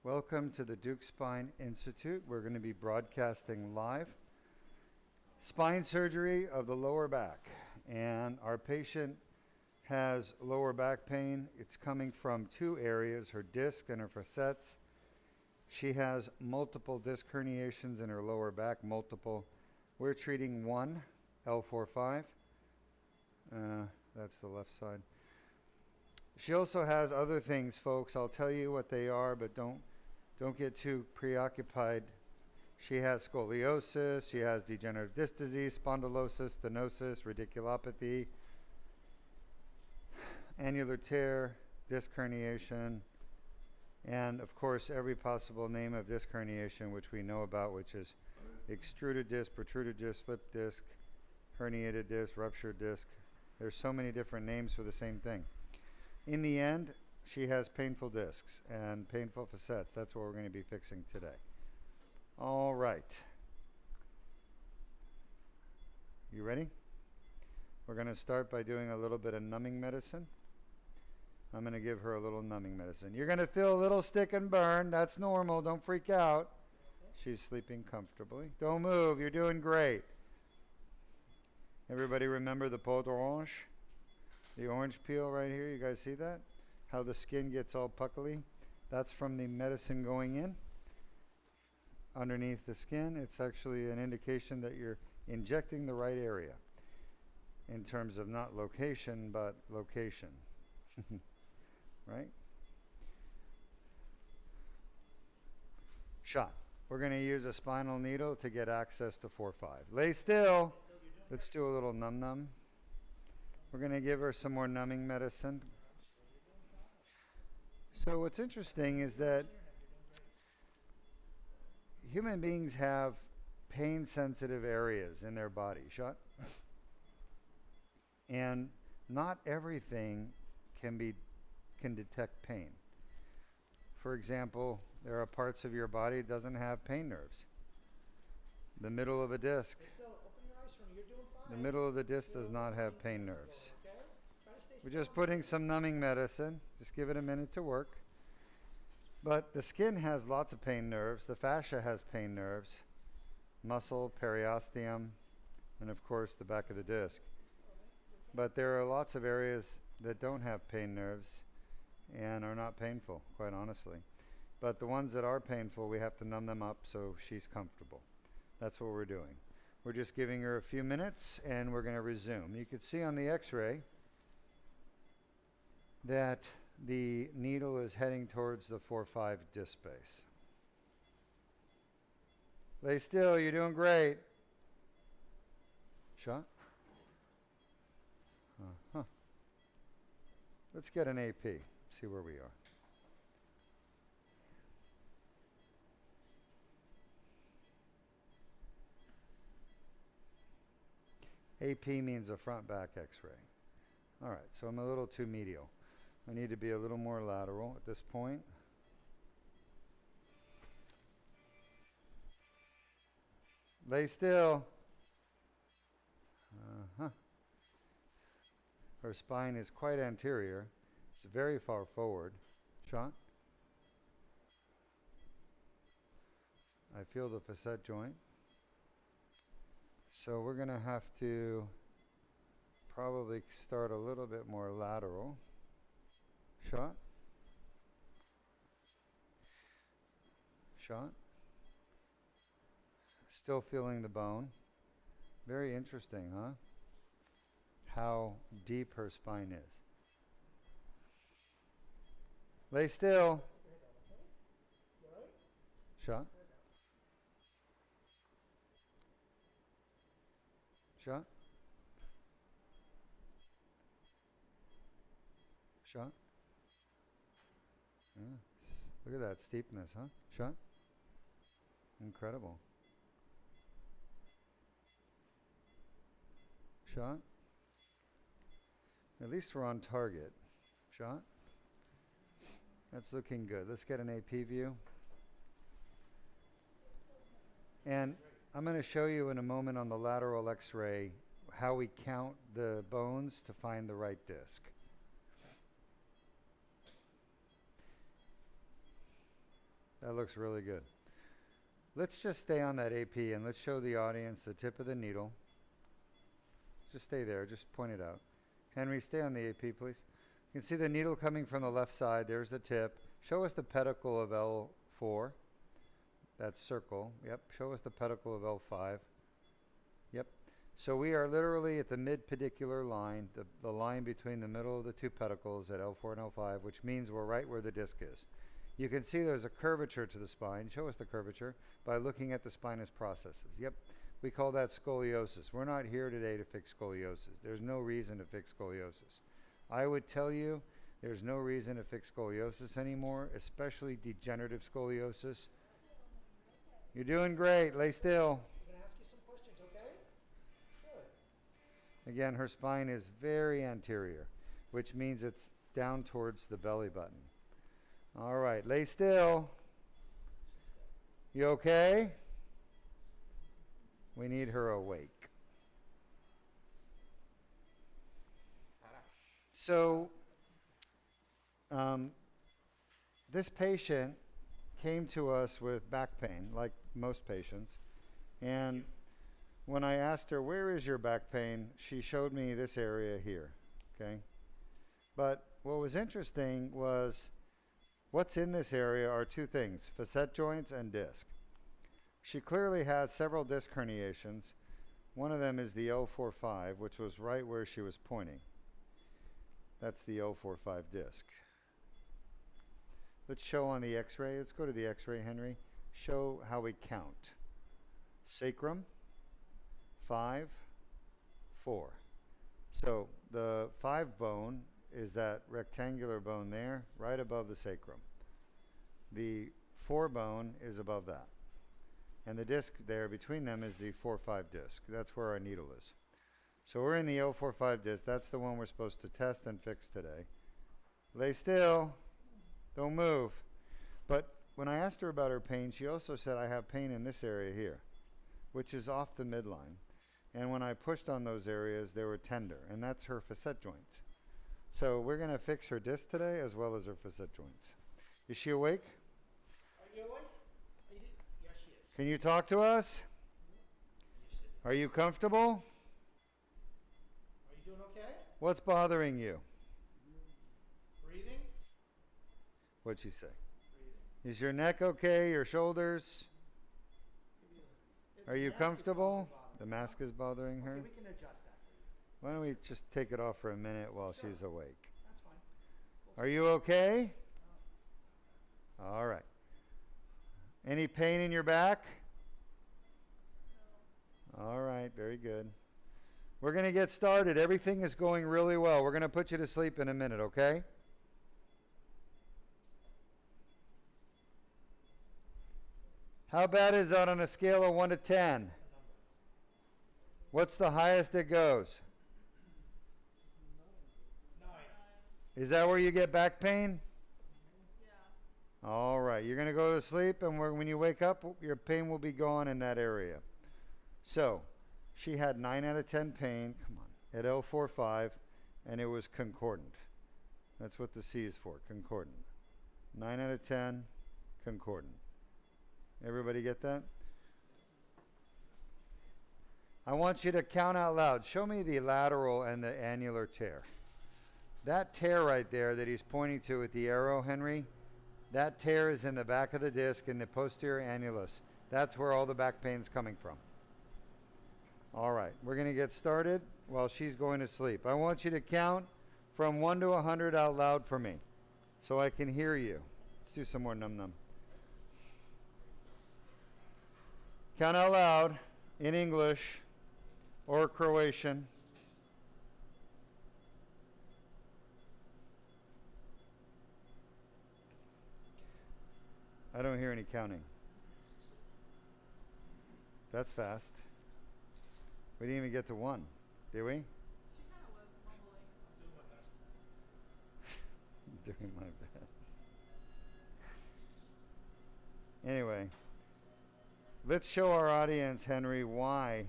Welcome to the Deuk Spine Institute. We're going to be broadcasting live spine surgery of the lower back. And our patient has lower back pain. It's coming from two areas, her disc and her facets. She has multiple disc herniations in her lower back, multiple. We're treating one, L4-5. That's the left side. She also has other things, folks. I'll tell you what they are, but don't get too preoccupied. She has scoliosis, she has degenerative disc disease, spondylosis, stenosis, radiculopathy, annular tear, disc herniation, and of course every possible name of disc herniation which we know about, which is extruded disc, protruded disc, slipped disc, herniated disc, ruptured disc. There's so many different names for the same thing. In the end, she has painful discs and painful facets. That's what we're going to be fixing today. All right. You ready? We're going to start by doing a little bit of numbing medicine. I'm going to give her a little numbing medicine. You're going to feel a little stick and burn. That's normal. Don't freak out. She's sleeping comfortably. Don't move. You're doing great. Everybody remember the peau d'orange? The orange peel right here. You guys see that? How the skin gets all puckly? That's from the medicine going in underneath the skin. It's actually an indication that you're injecting the right area in terms of not location, but location. Right? Shot. We're going to use a spinal needle to get access to 4-5. Lay still. Let's do a little num-num. We're going to give her some more numbing medicine. So what's interesting is that human beings have pain-sensitive areas in their body. Shot. And not everything can detect pain. For example, there are parts of your body that doesn't have pain nerves. The middle of a disc. The middle of the disc does not have pain nerves. We're just putting some numbing medicine. Just give it a minute to work. But the skin has lots of pain nerves. The fascia has pain nerves. Muscle, periosteum, and of course the back of the disc. But there are lots of areas that don't have pain nerves and are not painful, quite honestly. But the ones that are painful, we have to numb them up so she's comfortable. That's what we're doing. We're just giving her a few minutes and we're going to resume. You can see on the x-ray that the needle is heading towards the 4-5 disc space. Lay still, you're doing great. Shot. Let's get an AP, see where we are. AP means a front back x-ray. All right, so I'm a little too medial. I need to be a little more lateral at this point. Lay still. Her spine is quite anterior. It's very far forward. Shot. I feel the facet joint. So we're going to have to probably start a little bit more lateral. Shot. Shot. Still feeling the bone. Very interesting, huh? How deep her spine is. Lay still. Shot. Shot. Shot. Yeah. Look at that steepness, huh? Shot. Incredible. Shot. At least we're on target. Shot. That's looking good. Let's get an AP view. And I'm going to show you in a moment on the lateral x-ray how we count the bones to find the right disc. That looks really good. Let's just stay on that AP and let's show the audience the tip of the needle. Just stay there, just point it out. Henry, stay on the AP, please. You can see the needle coming from the left side. There's the tip. Show us the pedicle of L4. That circle. Yep. Show us the pedicle of L5. Yep. So we are literally at the mid-pedicular line, the line between the middle of the two pedicles at L4 and L5, which means we're right where the disc is. You can see there's a curvature to the spine. Show us the curvature by looking at the spinous processes. Yep. We call that scoliosis. We're not here today to fix scoliosis. There's no reason to fix scoliosis. I would tell you there's no reason to fix scoliosis anymore, especially degenerative scoliosis. You're doing great. Lay still. I'm going to ask you some questions, okay? Good. Again, her spine is very anterior, which means it's down towards the belly button. All right, lay still. You okay? We need her awake. So, this patient came to us with back pain, like most patients. And when I asked her, where is your back pain? She showed me this area here, okay? But what was interesting was what's in this area are two things, facet joints and disc. She clearly has several disc herniations. One of them is the L4-5, which was right where she was pointing. That's the L4-5 disc. Let's show on the x-ray. Let's go to the x-ray, Henry. Show how we count. Sacrum, 5, 4. So the 5 bone is that rectangular bone there, right above the sacrum. The 4 bone is above that. And the disc there between them is the 4-5 disc. That's where our needle is. So we're in the L4-5 disc. That's the one we're supposed to test and fix today. Lay still. Don't move. But when I asked her about her pain, she also said, I have pain in this area here, which is off the midline. And when I pushed on those areas, they were tender, and that's her facet joints. So we're going to fix her disc today as well as her facet joints. Is she awake? Are you awake? Yes, she is. Can you talk to us? Are you comfortable? Are you doing okay? What's bothering you? Breathing? What'd she say? Breathing. Is your neck okay? Your shoulders? Are you comfortable? The mask is bothering her? Okay, we can adjust that for you. Why don't we just take it off for a minute while she's awake? That's fine. Are you okay? All right. Any pain in your back? No. All right, very good. We're going to get started. Everything is going really well. We're going to put you to sleep in a minute, okay? How bad is that on a scale of 1 to 10? What's the highest it goes? 9. Is that where you get back pain? Yeah. All right. You're going to go to sleep, and when you wake up, your pain will be gone in that area. So, she had 9 out of 10 pain, come on, at L4-5, and it was concordant. That's what the C is for, concordant. 9 out of 10, concordant. Everybody get that? I want you to count out loud. Show me the lateral and the annular tear. That tear right there that he's pointing to with the arrow, Henry, that tear is in the back of the disc in the posterior annulus. That's where all the back pain's coming from. All right, we're going to get started while she's going to sleep. I want you to count from 1 to 100 out loud for me so I can hear you. Let's do some more num-num. Count out loud in English or Croatian. I don't hear any counting. That's fast. We didn't even get to 1, did we? She kind of was mumbling. Doing my best. Anyway, let's show our audience, Henry, why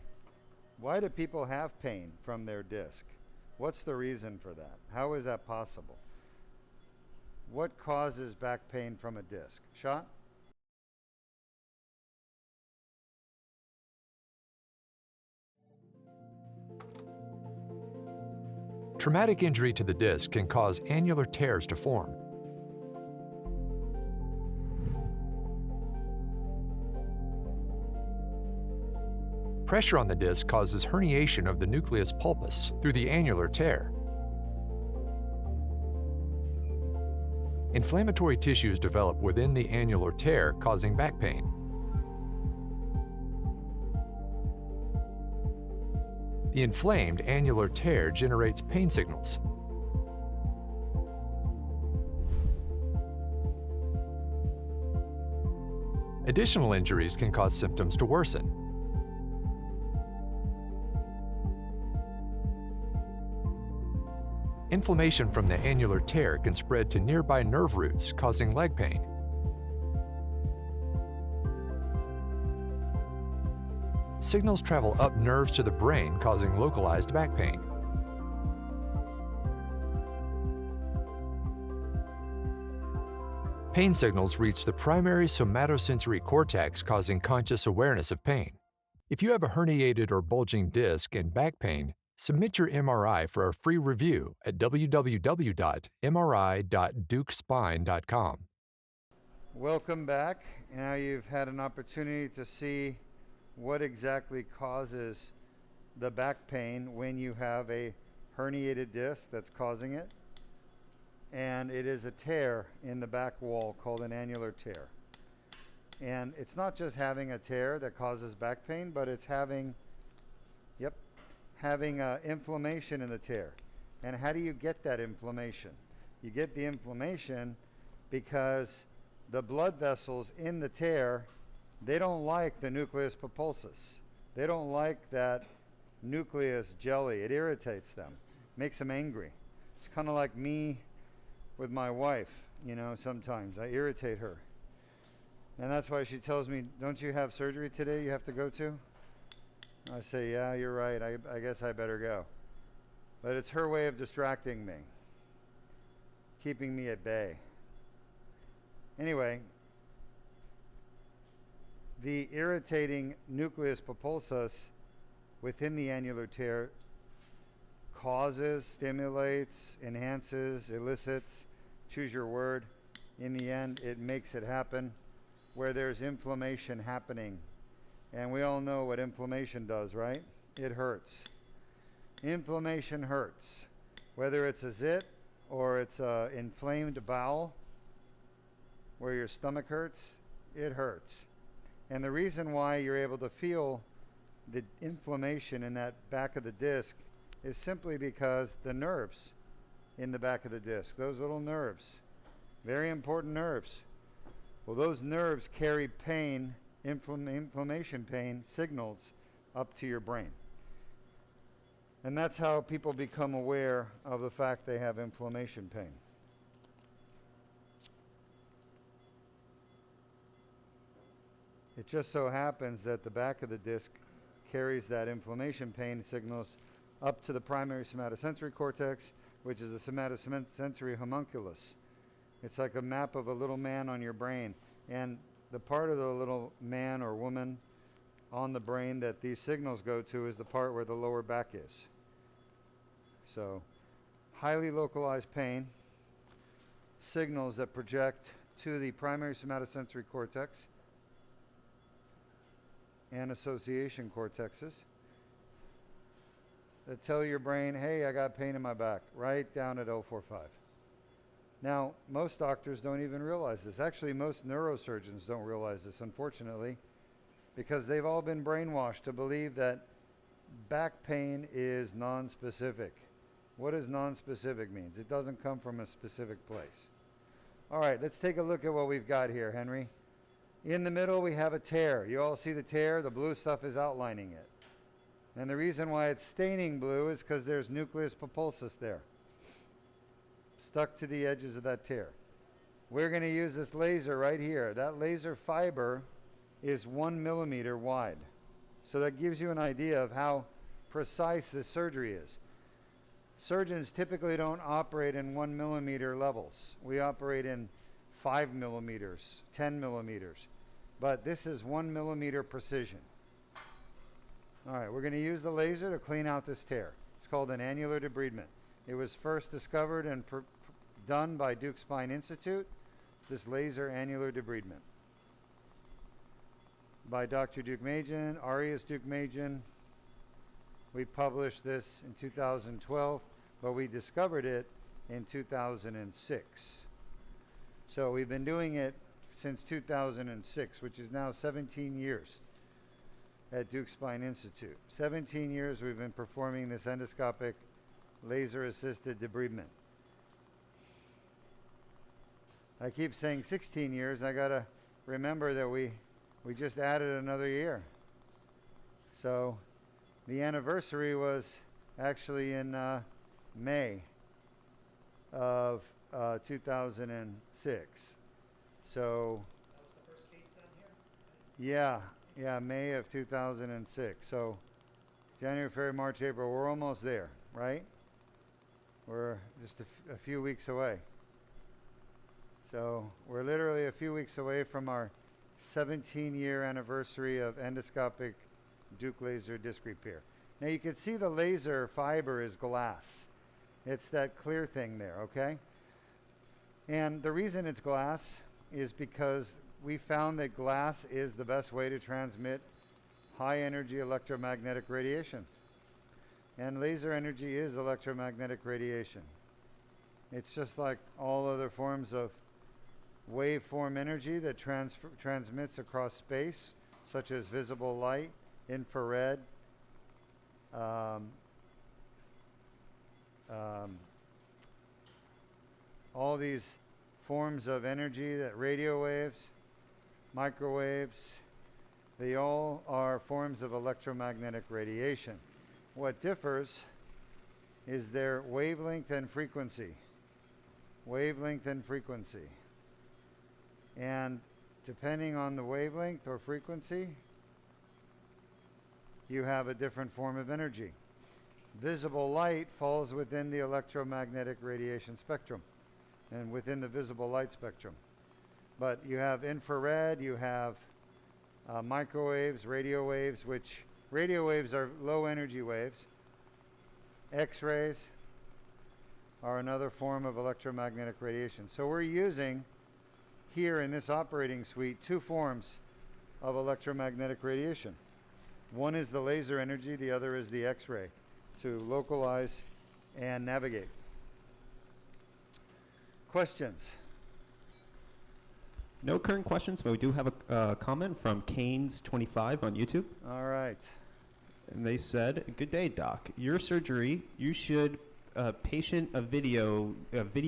do people have pain from their disc? What's the reason for that? How is that possible? What causes back pain from a disc? Shot? Traumatic injury to the disc can cause annular tears to form. Pressure on the disc causes herniation of the nucleus pulpus through the annular tear. Inflammatory tissues develop within the annular tear, causing back pain. The inflamed annular tear generates pain signals. Additional injuries can cause symptoms to worsen. Inflammation from the annular tear can spread to nearby nerve roots, causing leg pain. Signals travel up nerves to the brain, causing localized back pain. Pain signals reach the primary somatosensory cortex, causing conscious awareness of pain. If you have a herniated or bulging disc and back pain, submit your MRI for a free review at www.mri.deukspine.com. Welcome back. Now you've had an opportunity to see what exactly causes the back pain when you have a herniated disc that's causing it. And it is a tear in the back wall called an annular tear. And it's not just having a tear that causes back pain, but it's having inflammation in the tear. And how do you get that inflammation? You get the inflammation because the blood vessels in the tear, they don't like the nucleus pulposus. They don't like that nucleus jelly. It irritates them, makes them angry. It's kind of like me with my wife, you know, sometimes I irritate her. And that's why she tells me, don't you have surgery today you have to go to? I say, yeah, you're right. I guess I better go. But it's her way of distracting me, keeping me at bay. Anyway, the irritating nucleus pulposus within the annular tear causes, stimulates, enhances, elicits, choose your word. In the end, it makes it happen where there's inflammation happening. And we all know what inflammation does, right? It hurts. Inflammation hurts. Whether it's a zit or it's an inflamed bowel where your stomach hurts, it hurts. And the reason why you're able to feel the inflammation in that back of the disc is simply because the nerves in the back of the disc, those little nerves, very important nerves. Well, those nerves carry pain, inflammation pain signals up to your brain. And that's how people become aware of the fact they have inflammation pain. It just so happens that the back of the disc carries that inflammation pain signals up to the primary somatosensory cortex, which is a somatosensory homunculus. It's like a map of a little man on your brain. And the part of the little man or woman on the brain that these signals go to is the part where the lower back is. So, highly localized pain, signals that project to the primary somatosensory cortex and association cortexes that tell your brain, hey, I got pain in my back, right down at L4-5. Now, most doctors don't even realize this. Actually, most neurosurgeons don't realize this, unfortunately, because they've all been brainwashed to believe that back pain is non-specific. What does non-specific mean? It doesn't come from a specific place. All right, let's take a look at what we've got here, Henry. In the middle, we have a tear. You all see the tear? The blue stuff is outlining it. And the reason why it's staining blue is because there's nucleus pulposus there, stuck to the edges of that tear. We're going to use this laser right here. That laser fiber is 1 millimeter wide. So that gives you an idea of how precise this surgery is. Surgeons typically don't operate in 1 millimeter levels. We operate in 5 millimeters, 10 millimeters. But this is 1 millimeter precision. All right, we're going to use the laser to clean out this tear. It's called an annular debridement. It was first discovered and done by Deuk Spine Institute, this laser annular debridement. By Dr. Deukmejian, Arias Deukmejian. We published this in 2012, but we discovered it in 2006. So we've been doing it since 2006, which is now 17 years at Deuk Spine Institute. 17 years we've been performing this endoscopic laser-assisted debridement. I keep saying 16 years. I gotta remember that we just added another year. So the anniversary was actually in May of 2006. So That was the first case done here? yeah, May of 2006. So January, February, March, April, we're almost there, right? We're just a few weeks away. So we're literally a few weeks away from our 17-year anniversary of endoscopic Deuk laser disc repair. Now you can see the laser fiber is glass. It's that clear thing there, okay? And the reason it's glass is because we found that glass is the best way to transmit high energy electromagnetic radiation. And laser energy is electromagnetic radiation. It's just like all other forms of waveform energy that transmits across space, such as visible light, infrared, all these forms of energy, that radio waves, microwaves, they all are forms of electromagnetic radiation. What differs is their wavelength and frequency. Wavelength and frequency. And depending on the wavelength or frequency, you have a different form of energy. Visible light falls within the electromagnetic radiation spectrum and within the visible light spectrum. But you have infrared, you have microwaves, radio waves, which radio waves are low energy waves. X-rays are another form of electromagnetic radiation. So we're using here in this operating suite two forms of electromagnetic radiation. One is the laser energy, the other is the X-ray to localize and navigate. Questions? No current questions, but we do have a comment from Canes25 on YouTube. All right. And they said, "Good day, Doc. Your surgery, you should patient a video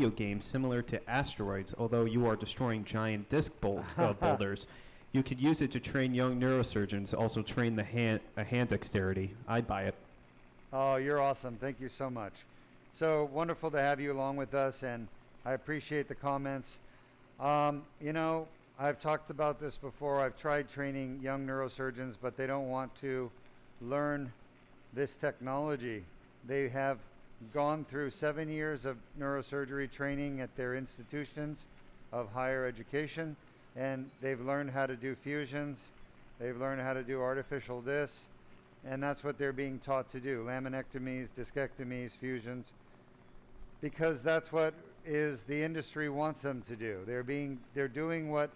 game similar to Asteroids, although you are destroying giant disc boulders. You could use it to train young neurosurgeons, also train the hand dexterity. I'd buy it." Oh, you're awesome. Thank you so much. So wonderful to have you along with us, and I appreciate the comments. You know, I've talked about this before. I've tried training young neurosurgeons, but they don't want to learn this technology. They have gone through 7 years of neurosurgery training at their institutions of higher education, and they've learned how to do fusions. They've learned how to do artificial discs, and that's what they're being taught to do: laminectomies, discectomies, fusions, because that's what is the industry wants them to do. They're doing what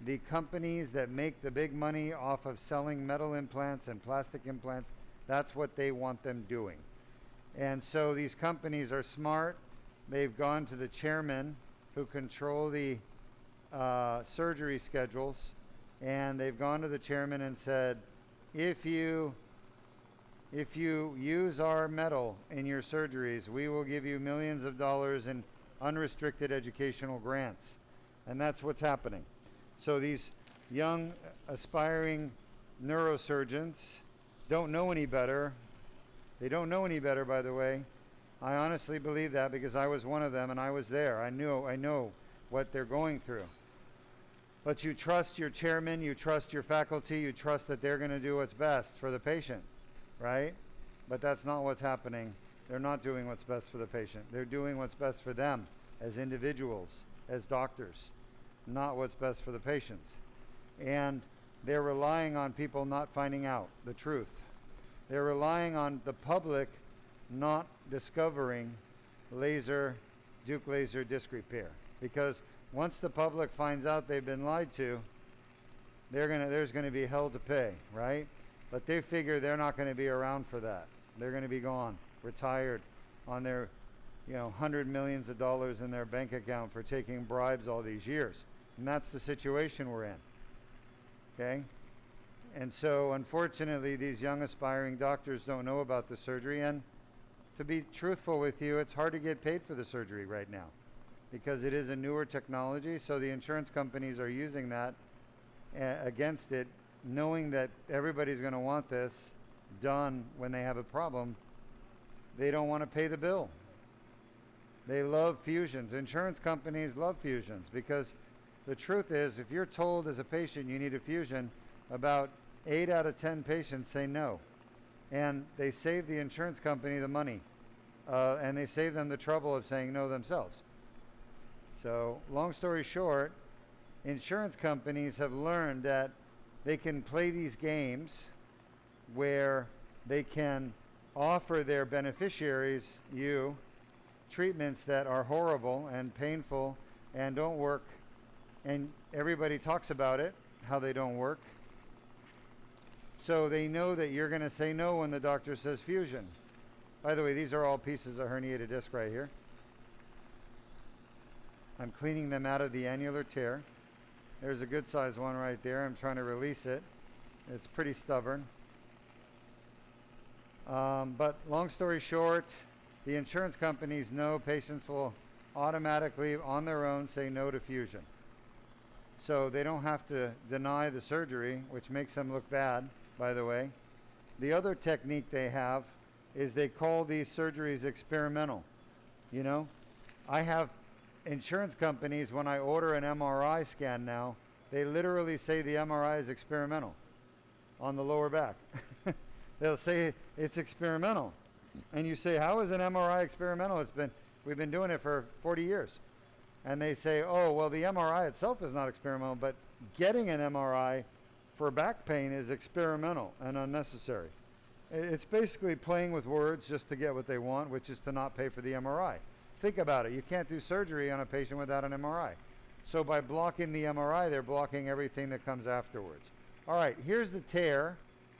the companies that make the big money off of selling metal implants and plastic implants, that's what they want them doing. And so these companies are smart. They've gone to the chairman who control the surgery schedules, and they've gone to the chairman and said, if you use our metal in your surgeries, we will give you millions of dollars in unrestricted educational grants. And that's what's happening. So these young aspiring neurosurgeons don't know any better. They don't know any better, by the way. I honestly believe that because I was one of them and I was there. I know what they're going through. But you trust your chairman, you trust your faculty, you trust that they're going to do what's best for the patient, right? But that's not what's happening. They're not doing what's best for the patient. They're doing what's best for them as individuals, as doctors, not what's best for the patients. And they're relying on people not finding out the truth. They're relying on the public not discovering Deuk laser disc repair. Because once the public finds out they've been lied to, there's going to be hell to pay, right? But they figure they're not going to be around for that. They're going to be gone, retired, on their, $100 millions in their bank account for taking bribes all these years. And that's the situation we're in, okay? And so, unfortunately, these young aspiring doctors don't know about the surgery. And to be truthful with you, it's hard to get paid for the surgery right now because it is a newer technology. So the insurance companies are using that against it, knowing that everybody's going to want this done when they have a problem. They don't want to pay the bill. They love fusions. Insurance companies love fusions because the truth is, if you're told as a patient you need a fusion, about 8 out of 10 patients say no. And they save the insurance company the money. And they save them the trouble of saying no themselves. So, long story short, insurance companies have learned that they can play these games where they can offer their beneficiaries, treatments that are horrible and painful and don't work. And everybody talks about it, how they don't work. So they know that you're going to say no when the doctor says fusion. By the way, these are all pieces of herniated disc right here. I'm cleaning them out of the annular tear. There's a good sized one right there. I'm trying to release it. It's pretty stubborn. But long story short, the insurance companies know patients will automatically, on their own, say no to fusion. So they don't have to deny the surgery, which makes them look bad, by the way. The other technique they have is they call these surgeries experimental. I have insurance companies, when I order an MRI scan now, they literally say the MRI is experimental on the lower back. They'll say it's experimental. And you say, how is an MRI experimental? We've been doing it for 40 years. And they say, oh, well, the MRI itself is not experimental, but getting an MRI for back pain is experimental and unnecessary. It's basically playing with words just to get what they want, which is to not pay for the MRI. Think about it. You can't do surgery on a patient without an MRI. So by blocking the MRI, they're blocking everything that comes afterwards. All right, here's the tear,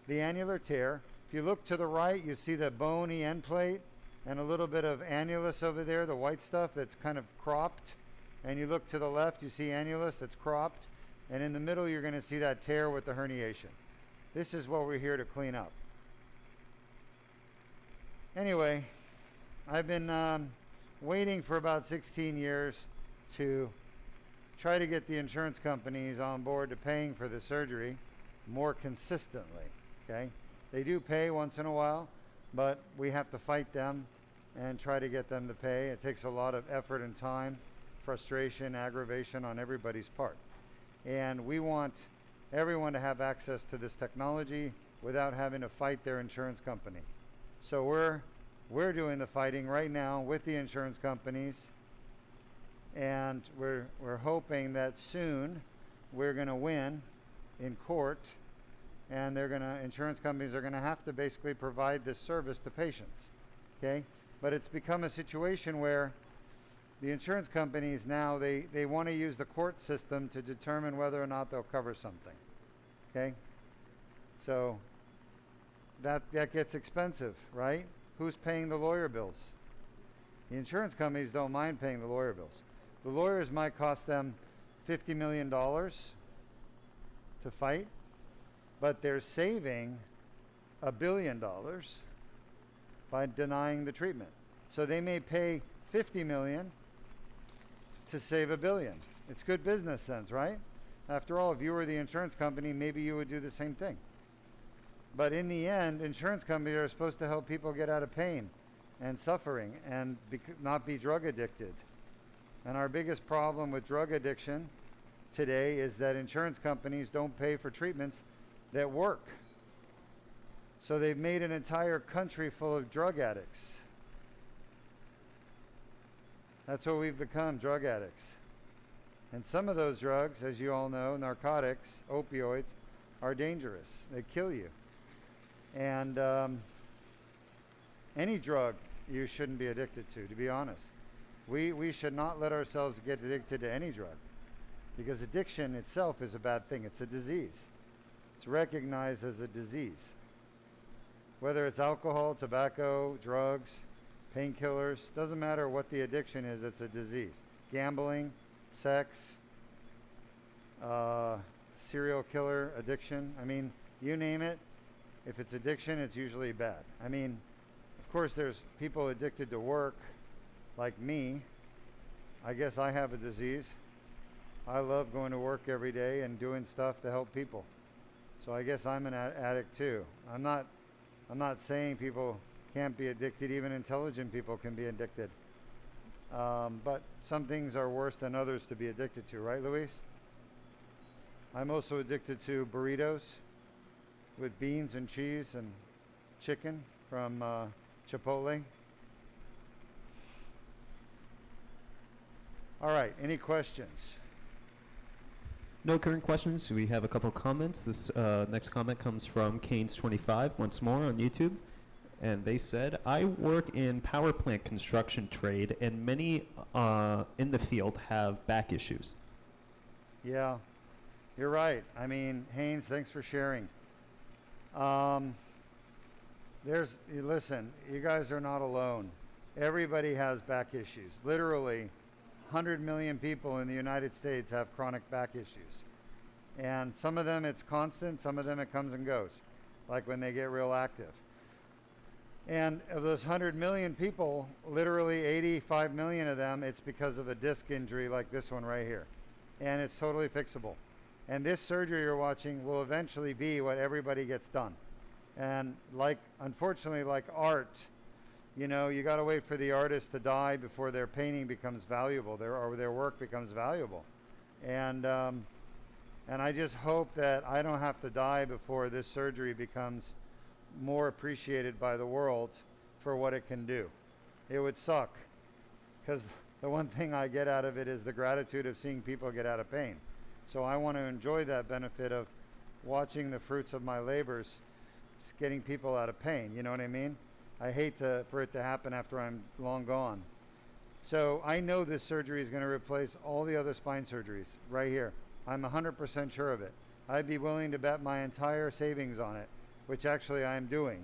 the annular tear. If you look to the right, you see the bony end plate and a little bit of annulus over there, the white stuff that's kind of cropped. And you look to the left, you see annulus that's cropped. And in the middle, you're going to see that tear with the herniation. This is what we're here to clean up. Anyway, I've been waiting for about 16 years to try to get the insurance companies on board to paying for the surgery more consistently, okay? They do pay once in a while, but we have to fight them and try to get them to pay. It takes a lot of effort and time, frustration, aggravation on everybody's part. And we want everyone to have access to this technology without having to fight their insurance company. So we're doing the fighting right now with the insurance companies, and we're hoping that soon we're going to win in court, and insurance companies are going to have to basically provide this service to patients, okay? But it's become a situation where the insurance companies now, they want to use the court system to determine whether or not they'll cover something, okay? So that gets expensive, right? Who's paying the lawyer bills? The insurance companies don't mind paying the lawyer bills. The lawyers might cost them $50 million to fight, but they're saving $1 billion by denying the treatment. So they may pay $50 million to save $1 billion. It's good business sense, right? After all, if you were the insurance company, maybe you would do the same thing. But in the end, insurance companies are supposed to help people get out of pain and suffering and not be drug addicted. And our biggest problem with drug addiction today is that insurance companies don't pay for treatments that work. So they've made an entire country full of drug addicts. That's what we've become, drug addicts. And some of those drugs, as you all know, narcotics, opioids, are dangerous. They kill you. And any drug you shouldn't be addicted to be honest. We should not let ourselves get addicted to any drug, because addiction itself is a bad thing. It's a disease. It's recognized as a disease. Whether it's alcohol, tobacco, drugs, painkillers, doesn't matter what the addiction is, it's a disease. Gambling, sex, serial killer addiction. I mean, you name it. If it's addiction, it's usually bad. I mean, of course, there's people addicted to work, like me. I guess I have a disease. I love going to work every day and doing stuff to help people. So I guess I'm an addict too. I'm not saying people can't be addicted. Even intelligent people can be addicted. But some things are worse than others to be addicted to, right, Luis? I'm also addicted to burritos with beans and cheese and chicken from Chipotle. All right, any questions? No current questions. We have a couple comments. This next comment comes from Canes25 once more on YouTube. And they said, I work in power plant construction trade, and many in the field have back issues. Yeah, you're right. I mean, Haynes, thanks for sharing. Listen, you guys are not alone. Everybody has back issues. Literally, 100 million people in the United States have chronic back issues. And some of them it's constant, some of them it comes and goes, like when they get real active. And of those 100 million people, literally 85 million of them, it's because of a disc injury like this one right here. And it's totally fixable. And this surgery you're watching will eventually be what everybody gets done. And unfortunately, like art, you know, you got to wait for the artist to die before their painting becomes valuable, their work becomes valuable. And I just hope that I don't have to die before this surgery becomes more appreciated by the world for what it can do. It would suck, because the one thing I get out of it is the gratitude of seeing people get out of pain. So I want to enjoy that benefit of watching the fruits of my labors, just getting people out of pain. You know what I mean? I hate for it to happen after I'm long gone. So I know this surgery is going to replace all the other spine surgeries right here. I'm 100% sure of it. I'd be willing to bet my entire savings on it, which actually I'm doing.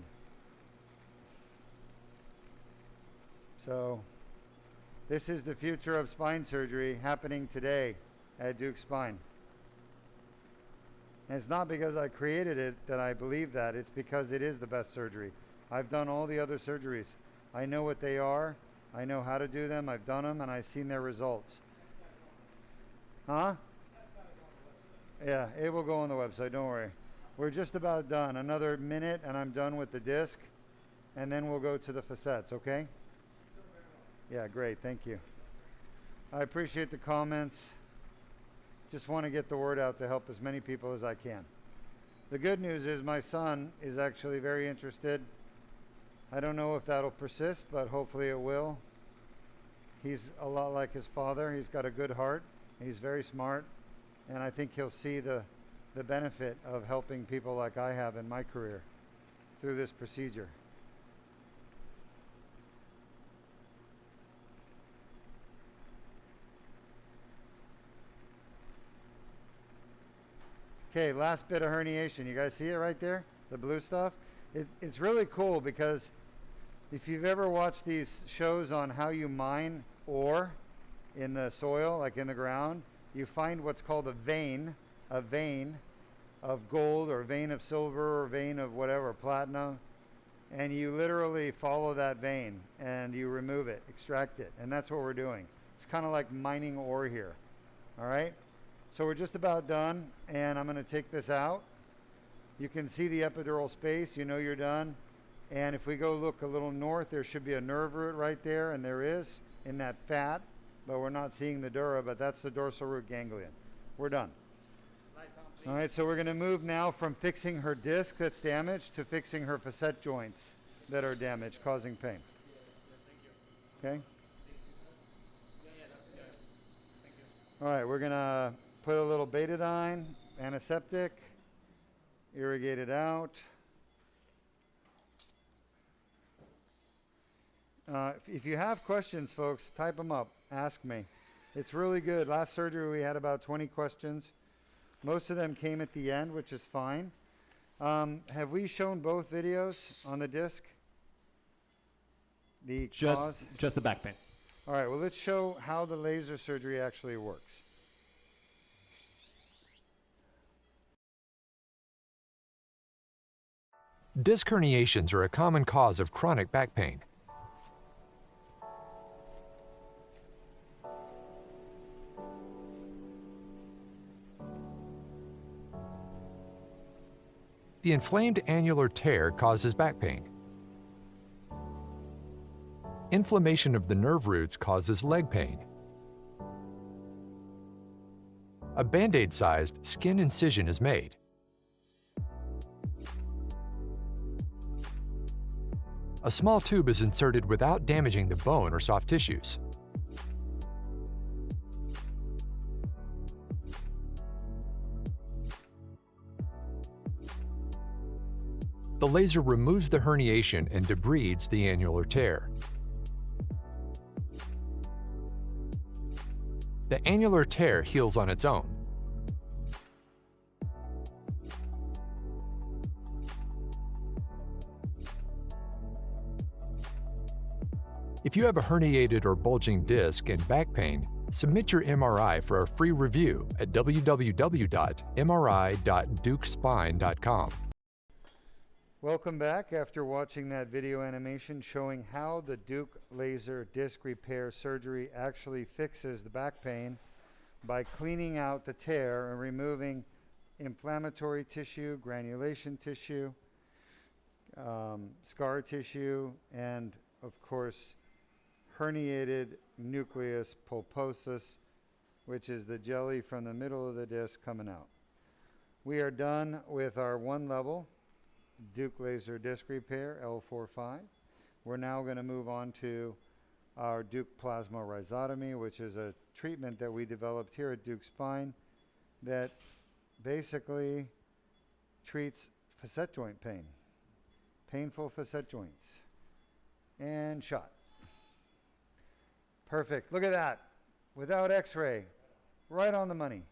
So this is the future of spine surgery happening today at Deuk Spine. And it's not because I created it that I believe that. It's because it is the best surgery. I've done all the other surgeries. I know what they are. I know how to do them. I've done them, and I've seen their results. Huh? Yeah, it will go on the website. Don't worry. We're just about done. Another minute, and I'm done with the disc. And then we'll go to the facets, okay? Yeah, great. Thank you. I appreciate the comments. Just want to get the word out to help as many people as I can. The good news is my son is actually very interested. I don't know if that'll persist, but hopefully it will. He's a lot like his father. He's got a good heart. He's very smart. And I think he'll see the benefit of helping people like I have in my career through this procedure. Okay, last bit of herniation. You guys see it right there? The blue stuff? It's really cool because if you've ever watched these shows on how you mine ore in the soil, like in the ground, you find what's called a vein of gold or vein of silver or vein of whatever, platinum, and you literally follow that vein and you remove it, extract it, and that's what we're doing. It's kind of like mining ore here, all right? So we're just about done, and I'm going to take this out. You can see the epidural space. You know you're done. And if we go look a little north, there should be a nerve root right there, and there is in that fat, but we're not seeing the dura, but that's the dorsal root ganglion. We're done. All right, so we're going to move now from fixing her disc that's damaged to fixing her facet joints that are damaged, causing pain. Okay? All right, we're going to put a little betadine, antiseptic, irrigate it out. if you have questions, folks, type them up. Ask me. It's really good. Last surgery, we had about 20 questions. Most of them came at the end, which is fine. Have we shown both videos on the disc? The cause? Just the back pain. All right, well, let's show how the laser surgery actually works. Disc herniations are a common cause of chronic back pain. The inflamed annular tear causes back pain. Inflammation of the nerve roots causes leg pain. A Band-Aid-sized skin incision is made. A small tube is inserted without damaging the bone or soft tissues. The laser removes the herniation and debrides the annular tear. The annular tear heals on its own. If you have a herniated or bulging disc and back pain, submit your MRI for a free review at www.mri.deukspine.com. Welcome back after watching that video animation showing how the Deuk laser disc repair surgery actually fixes the back pain by cleaning out the tear and removing inflammatory tissue, granulation tissue, scar tissue, and of course herniated nucleus pulposus, which is the jelly from the middle of the disc coming out. We are done with our one level Deuk laser disc repair, L4-5. We're now going to move on to our Deuk plasma rhizotomy, which is a treatment that we developed here at Deuk Spine that basically treats facet joint pain, painful facet joints. And shot. Perfect. Look at that. Without x-ray. Right on the money.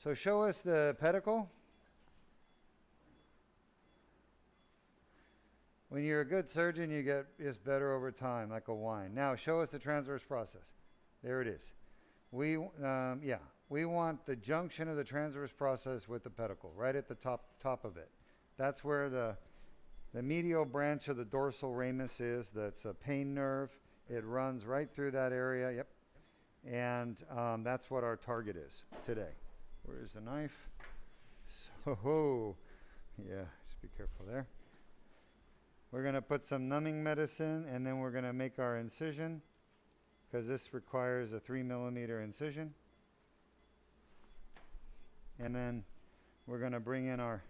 So show us the pedicle. When you're a good surgeon, you get just better over time, like a wine. Now, show us the transverse process. There it is. We want the junction of the transverse process with the pedicle, right at the top of it. That's where the medial branch of the dorsal ramus is. That's a pain nerve. It runs right through that area. Yep. And that's what our target is today. Where's the knife? So, yeah, just be careful there. We're going to put some numbing medicine, and then we're going to make our incision, because this requires a 3mm incision. And then we're going to bring in our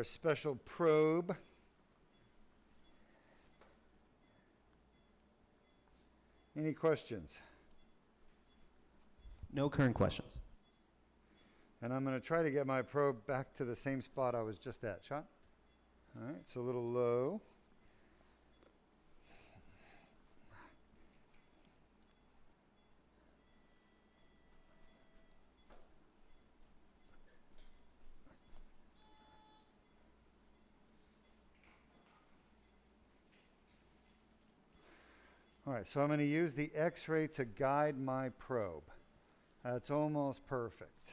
special probe. Any questions? No current questions. And I'm going to try to get my probe back to the same spot I was just at. Shot? All right, it's a little low. All right, so I'm going to use the X-ray to guide my probe. That's almost perfect.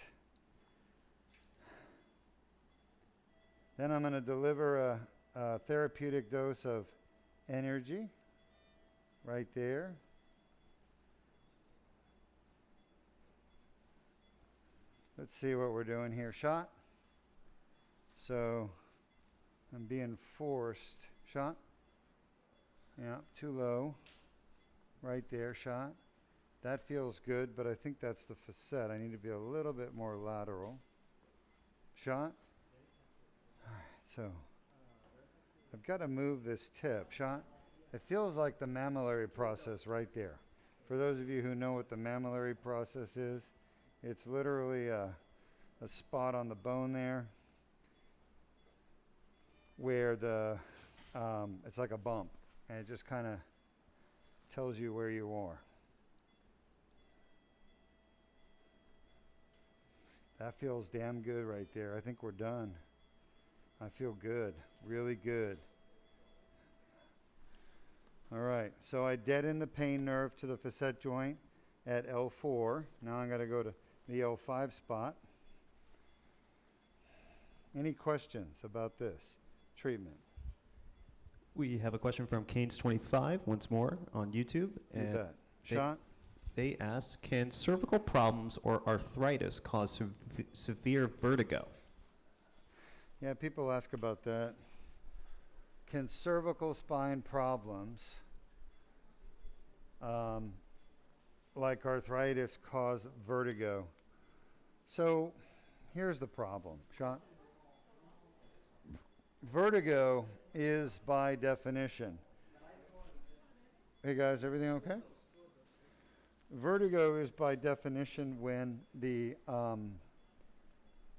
Then I'm going to deliver a therapeutic dose of energy right there. Let's see what we're doing here. Shot. So I'm being forced. Shot. Yeah, too low. Right there, shot. That feels good, but I think that's the facet. I need to be a little bit more lateral. Shot. All right, so I've got to move this tip. Shot. It feels like the mammillary process right there. For those of you who know what the mammillary process is, it's literally a spot on the bone there where it's like a bump, and it just kind of tells you where you are. That feels damn good right there. I think we're done. I feel good, really good. All right, so I deadened the pain nerve to the facet joint at L4. Now I'm going to go to the L5 spot. Any questions about this treatment? We have a question from Canes25 once more on YouTube. You bet. Shot? They ask, can cervical problems or arthritis cause severe vertigo? Yeah, people ask about that. Can cervical spine problems, like arthritis, cause vertigo? So here's the problem, Sean. Vertigo is by definition. Hey guys, everything okay? Vertigo is by definition when the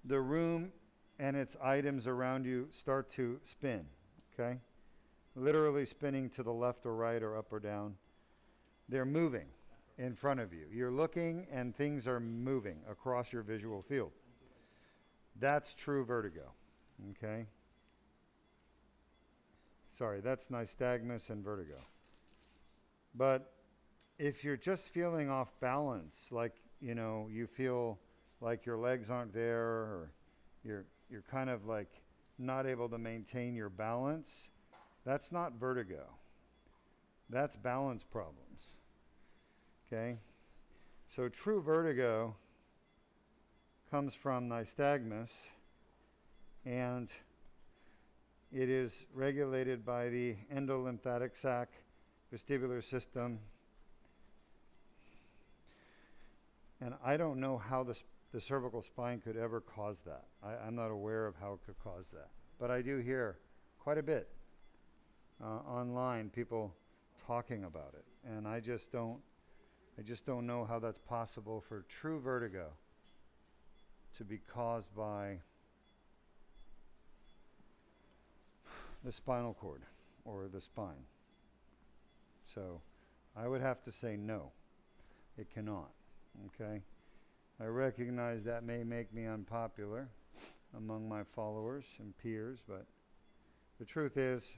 room and its items around you start to spin, okay? Literally spinning to the left or right or up or down. They're moving in front of you. You're looking and things are moving across your visual field. That's true vertigo, okay? Sorry, that's nystagmus and vertigo. But if you're just feeling off balance, like, you know, you feel like your legs aren't there, or you're kind of like not able to maintain your balance, that's not vertigo. That's balance problems. Okay? So true vertigo comes from nystagmus, and it is regulated by the endolymphatic sac, vestibular system. And I don't know how the cervical spine could ever cause that. I'm not aware of how it could cause that. But I do hear quite a bit online, people talking about it. And I just don't know how that's possible for true vertigo to be caused by the spinal cord or the spine. So I would have to say no, it cannot. Okay, I recognize that may make me unpopular among my followers and peers, but the truth is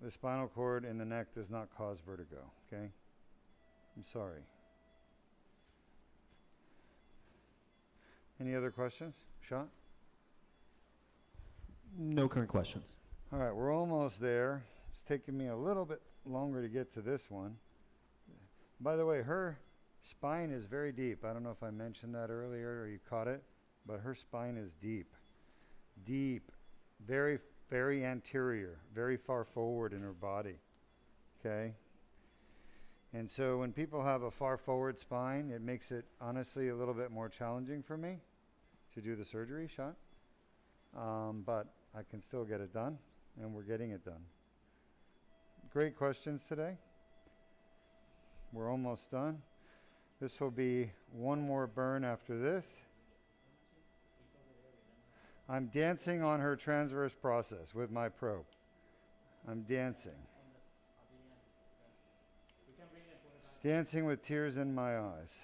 the spinal cord and the neck does not cause vertigo, okay? I'm sorry. Any other questions? Sean? No current questions. All right, we're almost there. It's taking me a little bit longer to get to this one. By the way, her spine is very deep. I don't know if I mentioned that earlier or you caught it, but her spine is deep. Deep. Very, very anterior. Very far forward in her body. Okay? And so when people have a far forward spine, it makes it honestly a little bit more challenging for me to do the surgery shot. But I can still get it done, and we're getting it done. Great questions today. We're almost done. This will be one more burn after this. I'm dancing on her transverse process with my probe. I'm dancing. Dancing with tears in my eyes.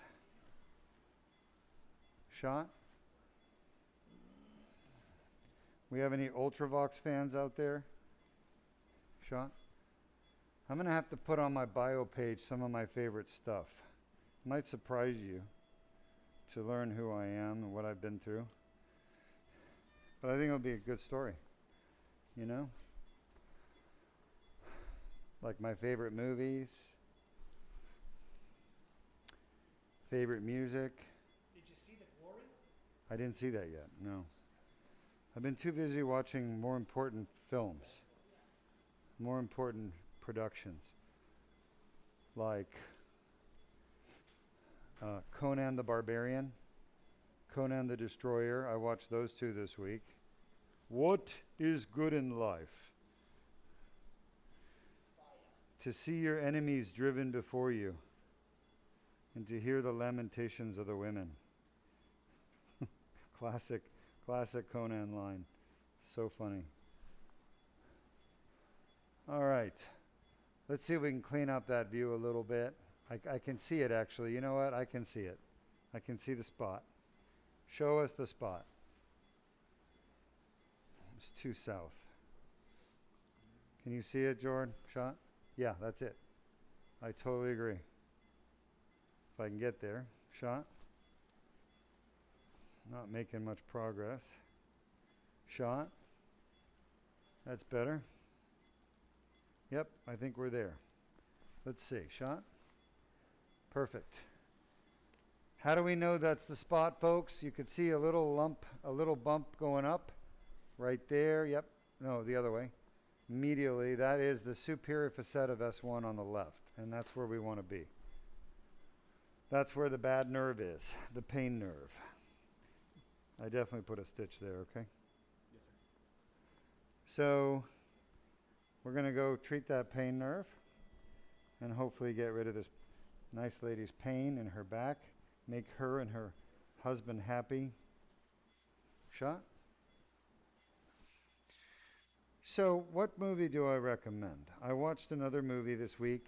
Shot? We have any Ultravox fans out there? Shot? I'm going to have to put on my bio page some of my favorite stuff. Might surprise you to learn who I am and what I've been through. But I think it'll be a good story, you know? Like my favorite movies, favorite music. Did you see The Glory? I didn't see that yet, no. I've been too busy watching more important films, more important productions, like Conan the Barbarian, Conan the Destroyer. I watched those two this week. What is good in life? To see your enemies driven before you, and to hear the lamentations of the women. Classic Conan line. So funny. All right. Let's see if we can clean up that view a little bit. I can see it actually. You know what? I can see it. I can see the spot. Show us the spot. It's too south. Can you see it, Jordan? Shot? Yeah, that's it. I totally agree. If I can get there. Shot? Not making much progress. Shot? That's better. Yep, I think we're there. Let's see. Shot? Perfect. How do we know that's the spot, folks? You could see a little lump, a little bump going up. Right there. Yep. No, the other way. Medially, that is the superior facet of S1 on the left. And that's where we want to be. That's where the bad nerve is, the pain nerve. I definitely put a stitch there, okay? Yes, sir. So we're going to go treat that pain nerve and hopefully get rid of this nice lady's pain in her back, make her and her husband happy. Shot? So what movie do I recommend? I watched another movie this week,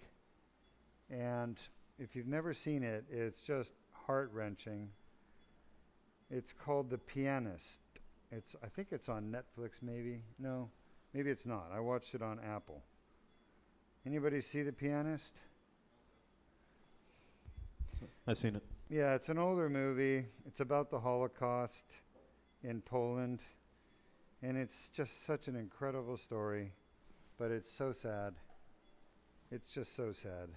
and if you've never seen it, it's just heart-wrenching. It's called The Pianist. I think it's on Netflix maybe. No, maybe it's not. I watched it on Apple. Anybody see The Pianist? I've seen it. Yeah, it's an older movie. It's about the Holocaust in Poland. And it's just such an incredible story. But it's so sad. It's just so sad.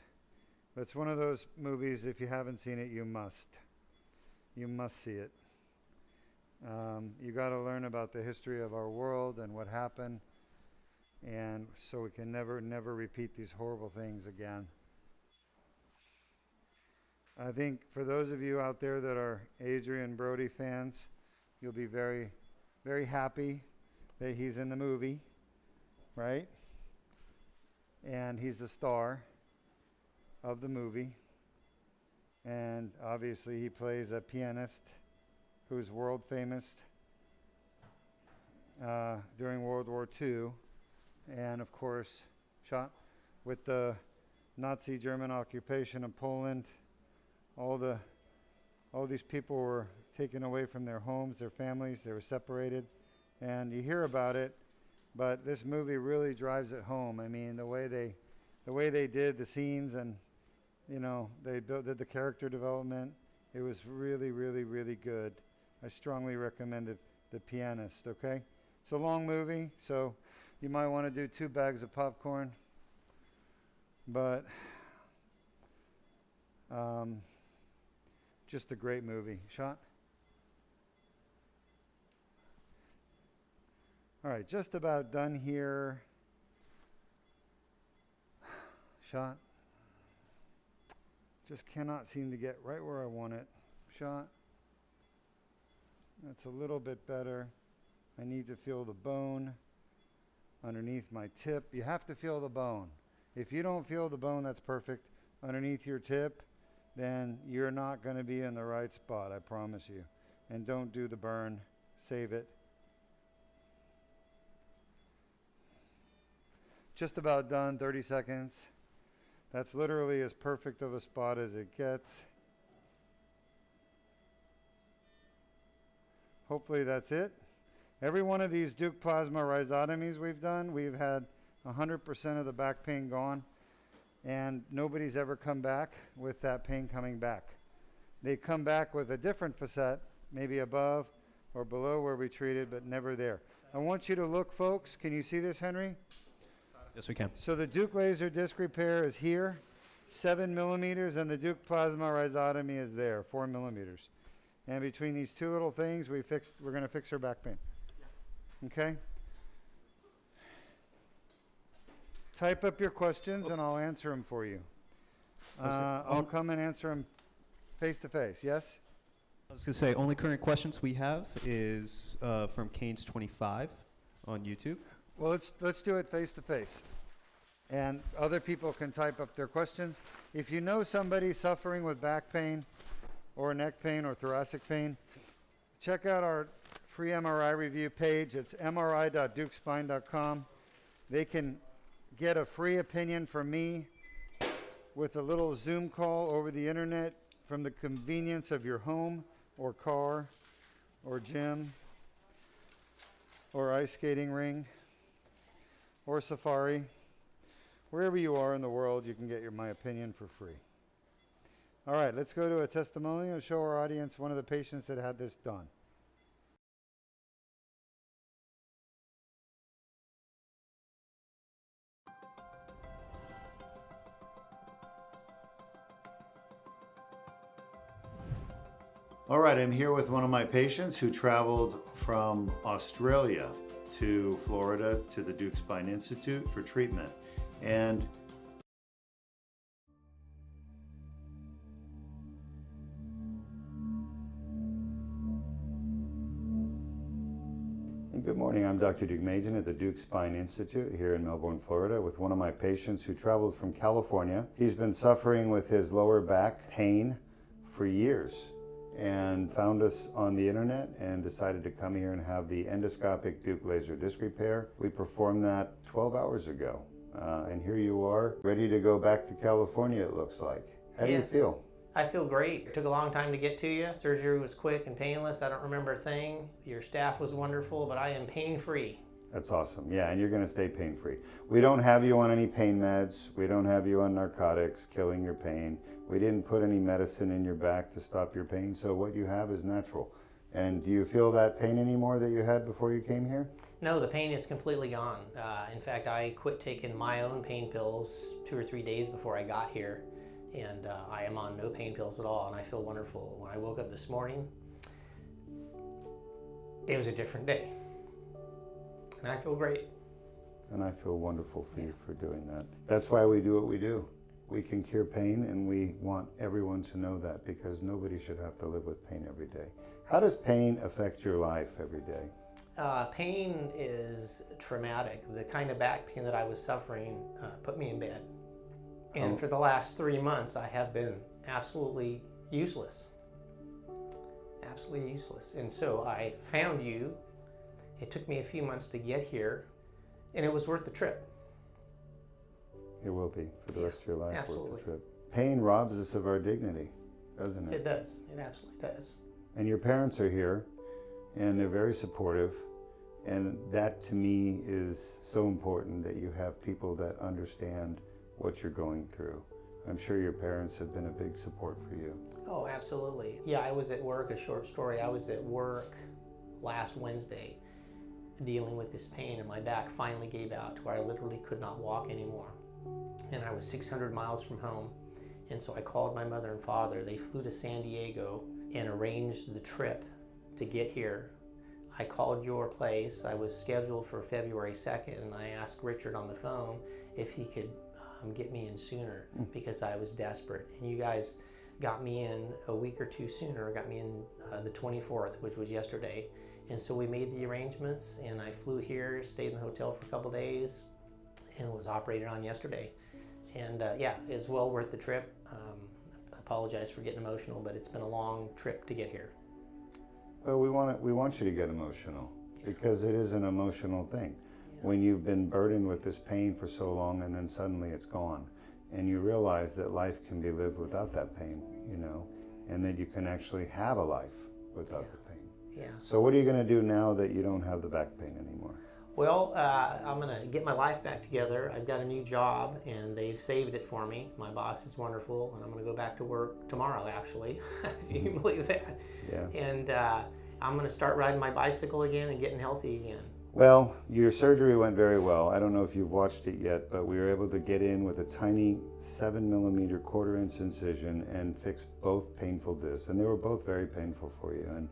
But it's one of those movies, if you haven't seen it, you must. You must see it. You got to learn about the history of our world and what happened. And so we can never repeat these horrible things again. I think for those of you out there that are Adrian Brody fans, you'll be very, very happy that he's in the movie, right? And he's the star of the movie. And obviously he plays a pianist who's world famous during World War II. And of course, shot with the Nazi German occupation of Poland. All these people were taken away from their homes, their families, they were separated. And you hear about it, but this movie really drives it home. I mean, the way they did the scenes and, you know, they did the character development, it was really, really, really good. I strongly recommend it, The Pianist, okay? It's a long movie, so you might want to do 2 bags of popcorn. But just a great movie. Shot? All right, just about done here. Shot. Just cannot seem to get right where I want it. Shot. That's a little bit better. I need to feel the bone underneath my tip. You have to feel the bone. If you don't feel the bone that's perfect underneath your tip, then you're not going to be in the right spot, I promise you. And don't do the burn. Save it. Just about done, 30 seconds. That's literally as perfect of a spot as it gets. Hopefully that's it. Every one of these Deuk plasma rhizotomies we've done, we've had 100% of the back pain gone. And nobody's ever come back with that pain coming back. They come back with a different facet, maybe above or below where we treated, but never there. I want you to look, folks. Can you see this, Henry? Yes, we can. So the Deuk laser disc repair is here, 7 millimeters, and the Deuk plasma rhizotomy is there, 4 millimeters. And between these two little things, we're going to fix her back pain. Yeah. Okay? Type up your questions, and I'll answer them for you. I'll come and answer them face to face. Yes? I was going to say, only current questions we have is from Canes25 on YouTube. Well, let's do it face to face. And other people can type up their questions. If you know somebody suffering with back pain or neck pain or thoracic pain, check out our free MRI review page. It's mri.deukspine.com. They can get a free opinion from me with a little Zoom call over the internet from the convenience of your home or car or gym or ice skating ring or safari. Wherever you are in the world, you can get my opinion for free. All right, let's go to a testimonial and show our audience one of the patients that had this done. All right, I'm here with one of my patients who traveled from Australia to Florida to the Deuk Spine Institute for treatment. And good morning, I'm Dr. Deuk at the Deuk Spine Institute here in Melbourne, Florida, with one of my patients who traveled from California. He's been suffering with his lower back pain for years and found us on the internet and decided to come here and have the endoscopic Deuk laser disc repair. We performed that 12 hours ago. And here you are, ready to go back to California, it looks like. How do you feel? I feel great. It took a long time to get to you. Surgery was quick and painless. I don't remember a thing. Your staff was wonderful, but I am pain-free. That's awesome. Yeah, and you're going to stay pain-free. We don't have you on any pain meds. We don't have you on narcotics, killing your pain. We didn't put any medicine in your back to stop your pain, so what you have is natural. And do you feel that pain anymore that you had before you came here? No, the pain is completely gone. In fact, I quit taking my own pain pills 2 or 3 days before I got here. And I am on no pain pills at all, and I feel wonderful. When I woke up this morning, it was a different day. And I feel great. And I feel wonderful for you for doing that. That's why we do what we do. We can cure pain, and we want everyone to know that, because nobody should have to live with pain every day. How does pain affect your life every day? Pain is traumatic. The kind of back pain that I was suffering put me in bed. And for the last 3 months, I have been absolutely useless. Absolutely useless. And so I found you. It took me a few months to get here, and it was worth the trip. It will be for the rest of your life. Absolutely. Worth the trip. Pain robs us of our dignity, doesn't it? It does. It absolutely does. And your parents are here, and they're very supportive. And that, to me, is so important, that you have people that understand what you're going through. I'm sure your parents have been a big support for you. Oh, absolutely. Yeah, I was at work, a short story. I was at work last Wednesday dealing with this pain, and my back finally gave out to where I literally could not walk anymore. And I was 600 miles from home. And so I called my mother and father. They flew to San Diego and arranged the trip to get here. I called your place. I was scheduled for February 2nd, and I asked Richard on the phone if he could get me in sooner, because I was desperate. And you guys got me in a week or two sooner, got me in the 24th, which was yesterday. And so we made the arrangements, and I flew here, stayed in the hotel for a couple days, and was operated on yesterday. And yeah, it's well worth the trip. I apologize for getting emotional, but it's been a long trip to get here. Well, we want you to get emotional, because it is an emotional thing. When you've been burdened with this pain for so long, and then suddenly it's gone, and you realize that life can be lived without that pain, you know, and that you can actually have a life without the pain. Yeah. So what are you going to do now that you don't have the back pain anymore? Well, I'm going to get my life back together. I've got a new job, and they've saved it for me. My boss is wonderful, and I'm going to go back to work tomorrow, actually, if you can believe that. Yeah. And I'm going to start riding my bicycle again and getting healthy again. Well, your surgery went very well. I don't know if you've watched it yet, but we were able to get in with a tiny 7mm 1/4" incision and fix both painful discs, and they were both very painful for you. And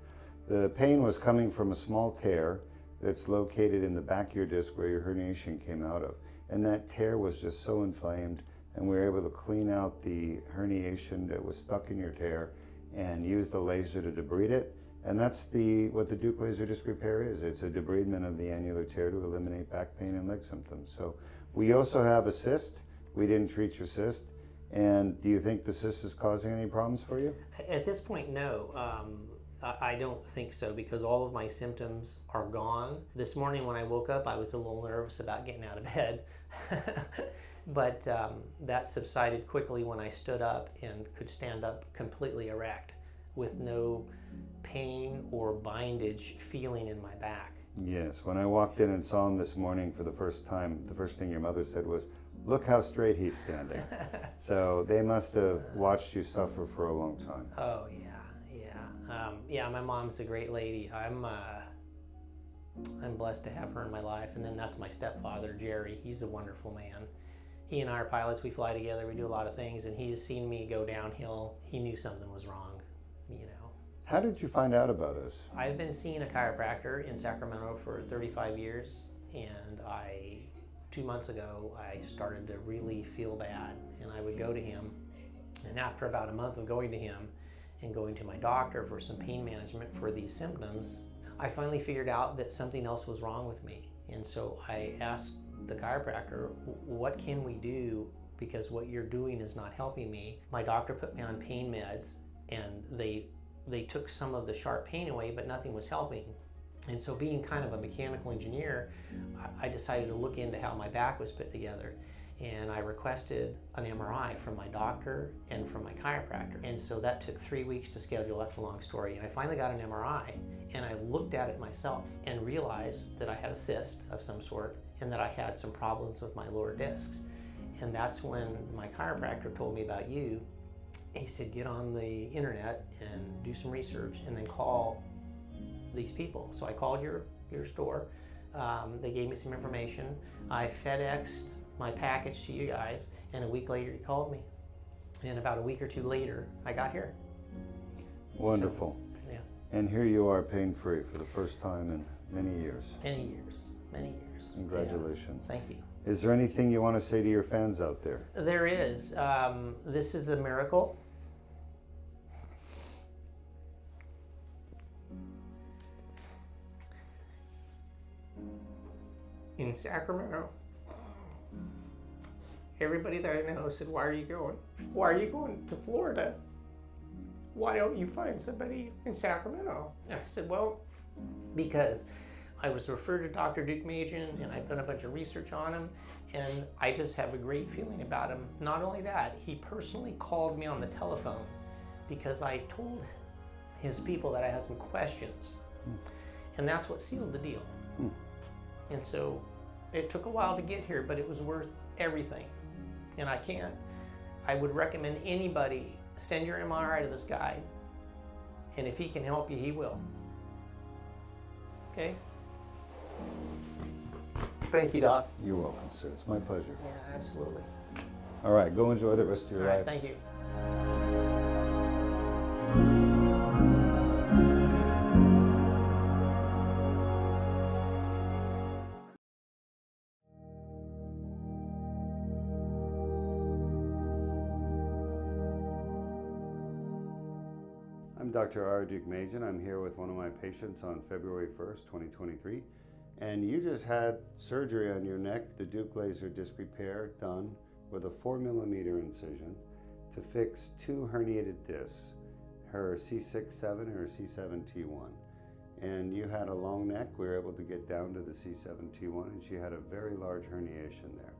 the pain was coming from a small tear that's located in the back of your disc where your herniation came out of. And that tear was just so inflamed, and we were able to clean out the herniation that was stuck in your tear and use the laser to debride it. And that's what the Deuk laser disc repair is. It's a debridement of the annular tear to eliminate back pain and leg symptoms. So we also have a cyst. We didn't treat your cyst. And do you think the cyst is causing any problems for you? At this point, no. I don't think so, because all of my symptoms are gone. This morning when I woke up, I was a little nervous about getting out of bed. But that subsided quickly when I stood up and could stand up completely erect with no pain or bindage feeling in my back. Yes, when I walked in and saw him this morning for the first time, the first thing your mother said was, "Look how straight he's standing." So they must have watched you suffer for a long time. Oh yeah. Yeah, my mom's a great lady. I'm blessed to have her in my life. And then that's my stepfather, Jerry. He's a wonderful man. He and I are pilots. We fly together. We do a lot of things. And he's seen me go downhill. He knew something was wrong, you know. How did you find out about us? I've been seeing a chiropractor in Sacramento for 35 years. And 2 months ago, I started to really feel bad. And I would go to him. And after about a month of going to him, and going to my doctor for some pain management for these symptoms, I finally figured out that something else was wrong with me. And so I asked the chiropractor, what can we do, because what you're doing is not helping me. My doctor put me on pain meds, and they took some of the sharp pain away, but nothing was helping. And so, being kind of a mechanical engineer, I decided to look into how my back was put together. And I requested an MRI from my doctor and from my chiropractor. And so that took 3 weeks to schedule. That's a long story. And I finally got an MRI, and I looked at it myself and realized that I had a cyst of some sort and that I had some problems with my lower discs. And that's when my chiropractor told me about you. He said, get on the internet and do some research and then call these people. So I called your store. They gave me some information. I FedExed my package to you guys, and a week later you called me. And about a week or two later, I got here. Wonderful. So, yeah. And here you are, pain-free for the first time in many years. Many years. Congratulations. Yeah. Thank you. Is there anything you want to say to your fans out there? There is. This is a miracle. In Sacramento, everybody that I know said, why are you going? Why are you going to Florida? Why don't you find somebody in Sacramento? And I said, well, because I was referred to Dr. Deuk and I've done a bunch of research on him, and I just have a great feeling about him. Not only that, he personally called me on the telephone because I told his people that I had some questions. And that's what sealed the deal. And so it took a while to get here, but it was worth everything. And I would recommend anybody send your MRI to this guy, and if he can help you, he will. Okay? Thank you, Doc. You're welcome, sir. It's my pleasure. Yeah, absolutely. All right, go enjoy the rest of your All right, life. thank you. I'm Dr. R. Deuk. I'm here with one of my patients on February 1st, 2023. And you just had surgery on your neck, the Deuk laser disc repair done with a 4mm incision to fix 2 herniated discs, her C6-7 and her C7-T1. And you had a long neck. We were able to get down to the C7-T1, and she had a very large herniation there.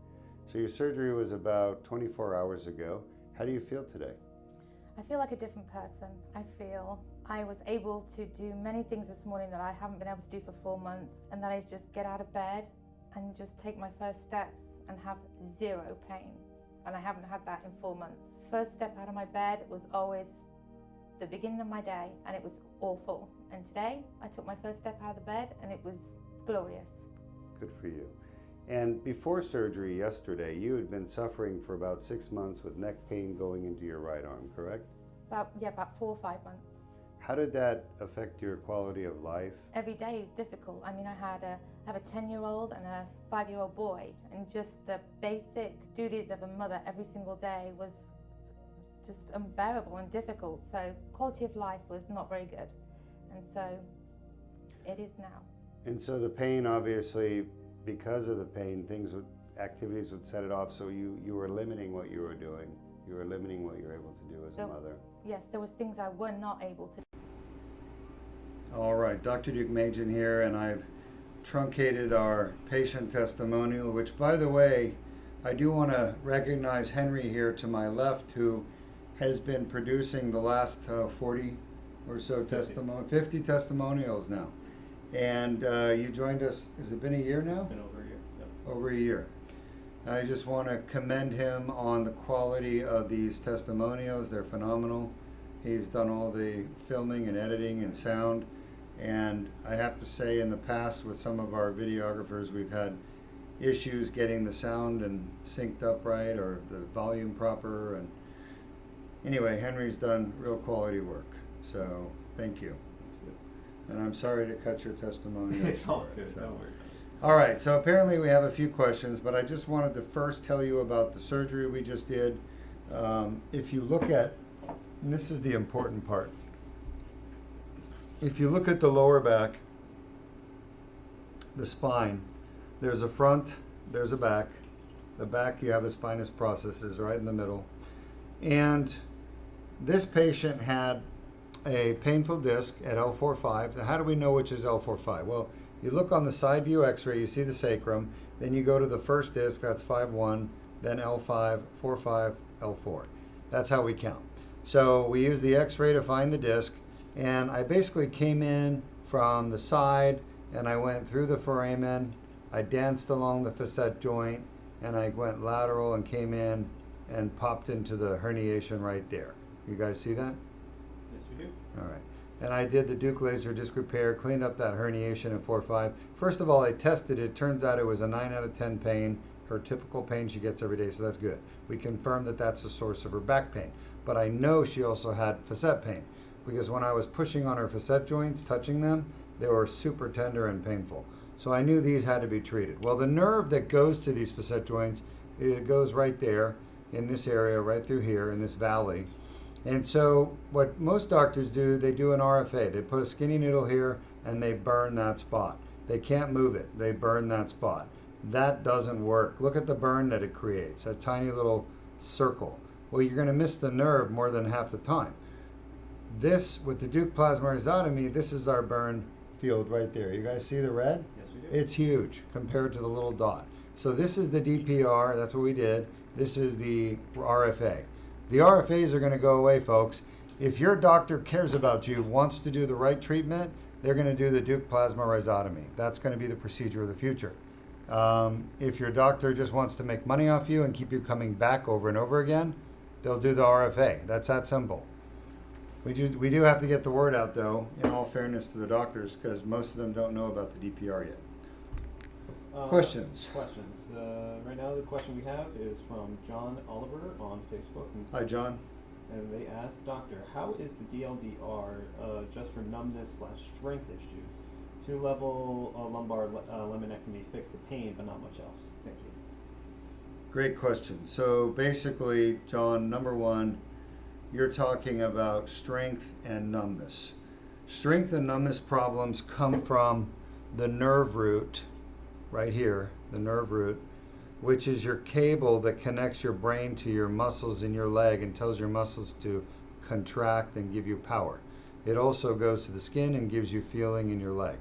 So your surgery was about 24 hours ago. How do you feel today? I feel like a different person. I feel I was able to do many things this morning that I haven't been able to do for 4 months, and that is just get out of bed and just take my first steps and have 0 pain. And I haven't had that in 4 months. First step out of my bed was always the beginning of my day, and it was awful. And today I took my first step out of the bed and it was glorious. Good for you. And before surgery yesterday, you had been suffering for about 6 months with neck pain going into your right arm, correct? About 4 or 5 months. How did that affect your quality of life? Every day is difficult. I mean, I have a 10-year-old and a 5-year-old boy, and just the basic duties of a mother every single day was just unbearable and difficult. So quality of life was not very good. And so it is now. And so the pain, obviously, because of the pain, activities would set it off, so you were limiting what you were doing. You were limiting what you were able to do as a mother. Yes, there was things I were not able to do. All right, Dr. Deuk Majan here, and I've truncated our patient testimonial, which, by the way, I do want to recognize Henry here to my left, who has been producing the last 40 or so 50 testimonials now. And you joined us, has it been a year now? It's been over a year. Yep. Over a year. I just want to commend him on the quality of these testimonials. They're phenomenal. He's done all the filming and editing and sound. And I have to say, in the past with some of our videographers, we've had issues getting the sound and synced up right, or the volume proper. And anyway, Henry's done real quality work. So thank you. And I'm sorry to cut your testimony. It's all short, good. so. Don't worry. All right, so apparently we have a few questions, but I just wanted to first tell you about the surgery we just did. If you look at, and this is the important part, if you look at the lower back, the spine, there's a front, there's a back. The back, you have the spinous processes right in the middle. And this patient had a painful disc at L4-5. Now, how do we know which is L4-5? Well, you look on the side view x-ray, you see the sacrum, then you go to the first disc, that's 5-1, then L5, 4-5, L4. That's how we count. So we use the x-ray to find the disc, and I basically came in from the side, and I went through the foramen, I danced along the facet joint, and I went lateral and came in and popped into the herniation right there. You guys see that? Yes, we do. All right. And I did the Deuk laser disc repair, cleaned up that herniation at 4-5. First of all, I tested it. Turns out it was a 9 out of 10 pain, her typical pain she gets every day, so that's good. We confirmed that that's the source of her back pain. But I know she also had facet pain, because when I was pushing on her facet joints, touching them, they were super tender and painful. So I knew these had to be treated. Well, the nerve that goes to these facet joints, it goes right there, in this area, right through here, in this valley. And so what most doctors do, they do an RFA. They put a skinny needle here and they burn that spot. They can't move it. They burn that spot. That doesn't work. Look at the burn that it creates, a tiny little circle. Well, you're going to miss the nerve more than half the time. This, with the Deuk plasma rhizotomy, this is our burn field right there. You guys see the red? Yes, we do. It's huge compared to the little dot. So this is the DPR. That's what we did. This is the RFA. The RFAs are going to go away, folks. If your doctor cares about you, wants to do the right treatment, they're going to do the Deuk plasma rhizotomy. That's going to be the procedure of the future. If your doctor just wants to make money off you and keep you coming back over and over again, they'll do the RFA. That's that simple. We do have to get the word out, though, in all fairness to the doctors, because most of them don't know about the DPR yet. Questions? Questions. Right now, the question we have is from John Oliver on Facebook. Hi, John. And they asked, Doctor, how is the DLDR just for numbness/strength issues? 2-level lumbar laminectomy fixed the pain, but not much else. Thank you. Great question. So basically, John, number one, you're talking about strength and numbness. Strength and numbness problems come from the nerve root, right here, the nerve root, which is your cable that connects your brain to your muscles in your leg and tells your muscles to contract and give you power. It also goes to the skin and gives you feeling in your leg.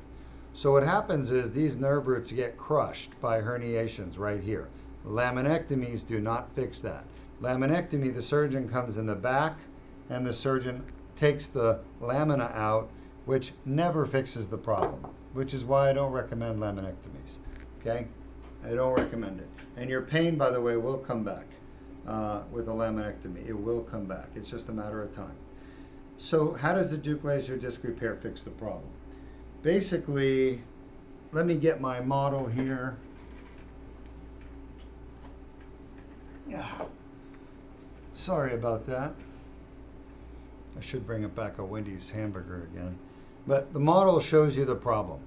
So what happens is these nerve roots get crushed by herniations right here. Laminectomies do not fix that. Laminectomy, the surgeon comes in the back and the surgeon takes the lamina out, which never fixes the problem, which is why I don't recommend laminectomies. Okay? I don't recommend it. And your pain, by the way, will come back with a laminectomy. It will come back. It's just a matter of time. So how does the Deuk laser disc repair fix the problem? Basically, let me get my model here. Yeah. Sorry about that. I should bring it back a Wendy's hamburger again. But the model shows you the problem.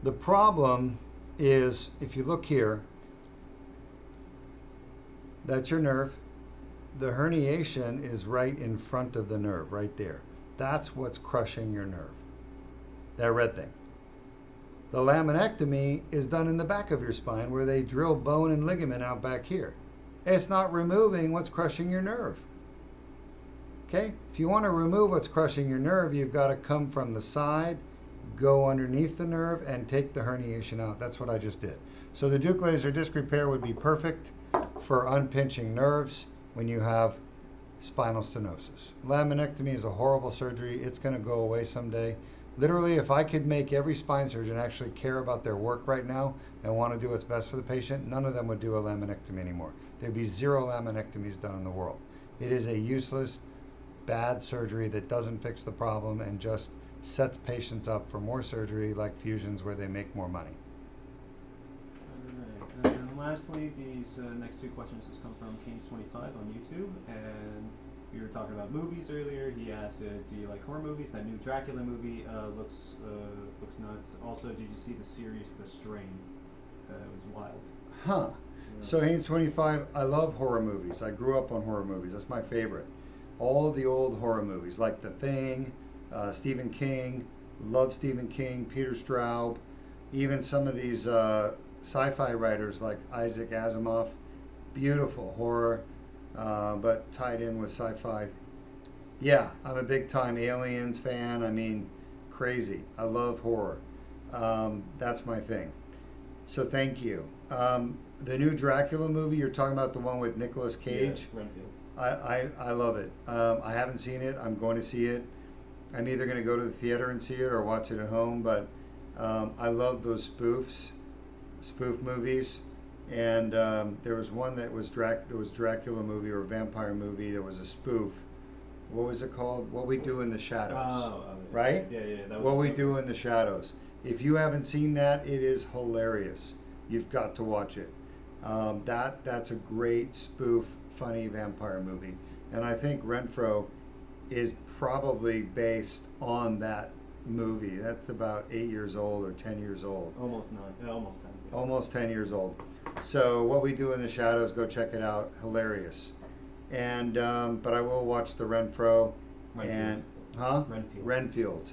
The problem is, if you look here, that's your nerve. The herniation is right in front of the nerve, right there. That's what's crushing your nerve, that red thing. The laminectomy is done in the back of your spine, where they drill bone and ligament out back here. It's not removing what's crushing your nerve. Okay? If you want to remove what's crushing your nerve, you've got to come from the side go underneath the nerve and take the herniation out. That's what I just did. So the Deuk laser disc repair would be perfect for unpinching nerves when you have spinal stenosis. Laminectomy is a horrible surgery. It's going to go away someday. Literally, if I could make every spine surgeon actually care about their work right now and want to do what's best for the patient, none of them would do a laminectomy anymore. There'd be 0 laminectomies done in the world. It is a useless, bad surgery that doesn't fix the problem and just sets patients up for more surgery like fusions where they make more money. Alright, and then lastly, these next 2 questions just come from Kings25 on YouTube, and we were talking about movies earlier. He asked, do you like horror movies? That new Dracula movie looks nuts. Also, did you see the series The Strain? It was wild. Huh. So Haynes25, I love horror movies. I grew up on horror movies. That's my favorite. All of the old horror movies, like The Thing, Stephen King, love Stephen King, Peter Straub, even some of these sci-fi writers like Isaac Asimov, beautiful horror, but tied in with sci-fi. Yeah, I'm a big time Aliens fan. I mean, crazy. I love horror. That's my thing. So thank you. The new Dracula movie, you're talking about the one with Nicolas Cage? Yeah, Renfield. I love it. I haven't seen it. I'm going to see it. I'm either going to go to the theater and see it or watch it at home, but I love those spoof movies. And there was one that was Dracula movie or vampire movie that was a spoof. What was it called? What We Do in the Shadows. Right? Yeah. That was What We Do in the Shadows. If you haven't seen that, it is hilarious. You've got to watch it. That's a great spoof, funny vampire movie. And I think Renfro is probably based on that movie. That's about 8 years old or 10 years old. Almost 9. Almost 10. Yeah. Almost 10 years old. So What We Do in the Shadows, go check it out. Hilarious. And but I will watch the Renfro. Renfield. And Renfield. Renfield.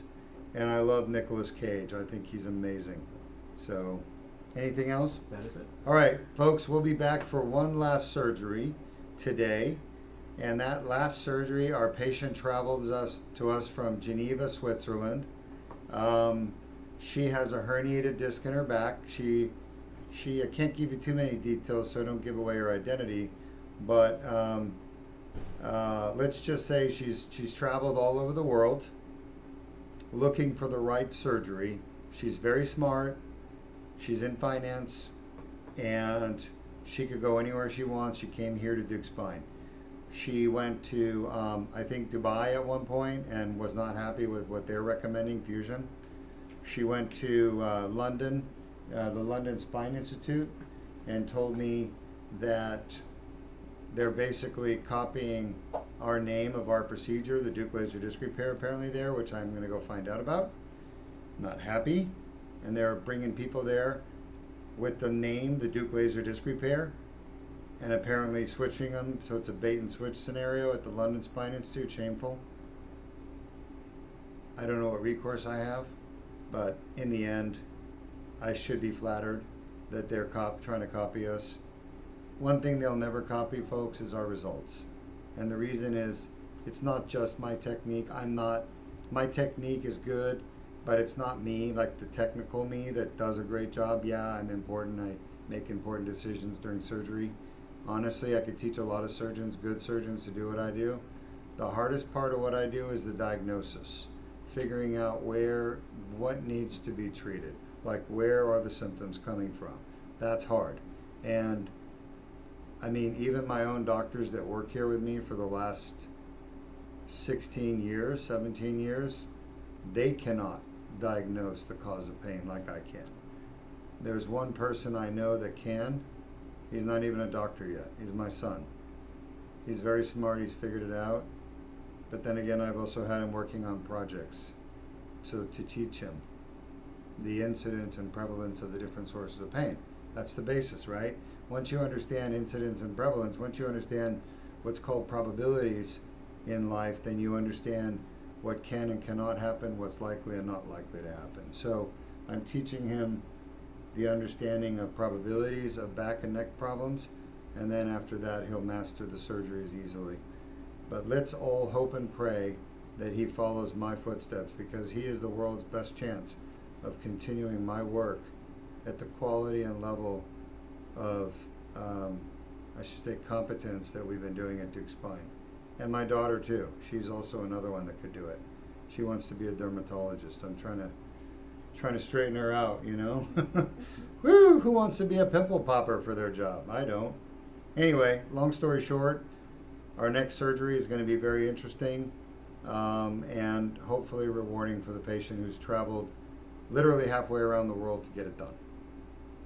And I love Nicolas Cage. I think he's amazing. So anything else? That is it. All right, folks, we'll be back for one last surgery today. And that last surgery, our patient traveled to us from Geneva, Switzerland. She has a herniated disc in her back. I can't give you too many details, so don't give away her identity. But let's just say she's traveled all over the world looking for the right surgery. She's very smart. She's in finance, and she could go anywhere she wants. She came here to Deuk Spine. She went to, I think, Dubai at one point and was not happy with what they're recommending, fusion. She went to London, the London Spine Institute, and told me that they're basically copying our name of our procedure, the Deuk laser disc repair, apparently there, which I'm going to go find out about. Not happy. And they're bringing people there with the name, the Deuk laser disc repair, and apparently switching them, so it's a bait and switch scenario at the London Spine Institute. Shameful. I don't know what recourse I have, but in the end, I should be flattered that they're trying to copy us. One thing they'll never copy, folks, is our results. And the reason is, it's not just my technique. My technique is good, but it's not me, like the technical me that does a great job. Yeah, I'm important. I make important decisions during surgery. Honestly, I could teach a lot of surgeons, good surgeons, to do what I do. The hardest part of what I do is the diagnosis. Figuring out what needs to be treated. Like, where are the symptoms coming from? That's hard. And I mean, even my own doctors that work here with me for the last 16 years, 17 years, they cannot diagnose the cause of pain like I can. There's one person I know that can. He's not even a doctor yet. He's my son. He's very smart. He's figured it out. But then again, I've also had him working on projects to teach him the incidence and prevalence of the different sources of pain. That's the basis, right? Once you understand incidence and prevalence, once you understand what's called probabilities in life, then you understand what can and cannot happen, what's likely and not likely to happen. So I'm teaching him the understanding of probabilities of back and neck problems, and then after that he'll master the surgeries easily. But let's all hope and pray that he follows my footsteps, because he is the world's best chance of continuing my work at the quality and level of, I should say, competence that we've been doing at Deuk Spine. And my daughter too. She's also another one that could do it. She wants to be a dermatologist. I'm trying to straighten her out, you know. Woo! Who wants to be a pimple popper for their job? I don't. Anyway, long story short, our next surgery is going to be very interesting and hopefully rewarding for the patient who's traveled literally halfway around the world to get it done.